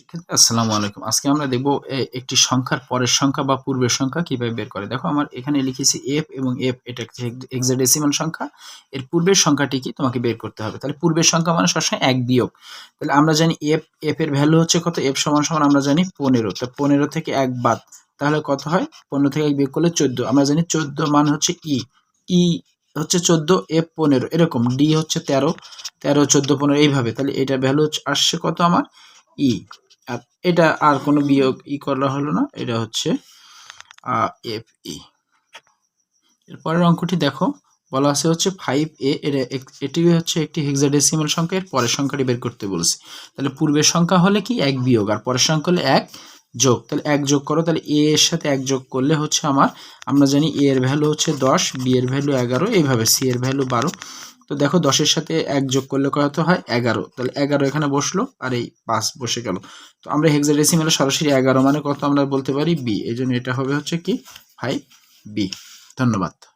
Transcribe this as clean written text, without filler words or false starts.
ঠিক আছে? আসসালামু আলাইকুম। আজকে আমরা দেখব একটি সংখ্যার পরের সংখ্যা বা পূর্বের সংখ্যা কিভাবে বের করে। দেখো আমার এখানে লিখেছি f এবং f এটা হচ্ছে হেক্সাডেসিমাল সংখ্যা। এর পূর্বের সংখ্যাটি কি তোমাকে বের করতে হবে। তাহলে পূর্বের সংখ্যা মানে সবসময় ১ বিয়োগ। তাহলে আমরা জানি f এর ভ্যালু হচ্ছে কত? f সমান আমরা জানি ১৫। তো ১৫ থেকে ১ বাদ। তাহলে কত হয়? ১৫ থেকে ১ বিয়োগ করলে ১৪। আমরা জানি ১৪ মান হচ্ছে ই হচ্ছে ১৪, f ১৫ এরকম। d হচ্ছে ১৩, ১৩, ১৪, ১৫ এইভাবে। তাহলে এটার ভ্যালু আসছে কত আমার? ই। আর এটা আর কোনো বিয়োগ করা হলো না, এটা হচ্ছে এফ ই। এরপরের অঙ্কটি দেখো, বলা আছে হচ্ছে 5a, এটি হচ্ছে একটি হেক্সাডেসিমাল সংখ্যা। এর পরের সংখ্যাটি বের করতে বলছি। তাহলে পূর্বের সংখ্যা হলে কি 1 বিয়োগ, আর পরের সংখ্যা হলে 1 যোগ। তাহলে 1 যোগ করো, তাহলে a এর সাথে 1 যোগ করলে হচ্ছে আমরা জানি a এর ভ্যালু হচ্ছে 10, b এর ভ্যালু 11, এইভাবে c এর ভ্যালু 12। তো দেখো 10 এর সাথে 1 যোগ করলে কত হয়? 11। তাহলে 11 এখানে বসলো, আর এই 5 বসে গেল। তো আমরা হেক্সাডেসিমালে সরাসরি 11 মানে কত আমরা বলতে পারি? b। এই জন্য এটা হবে হচ্ছে কি 5b। ধন্যবাদ।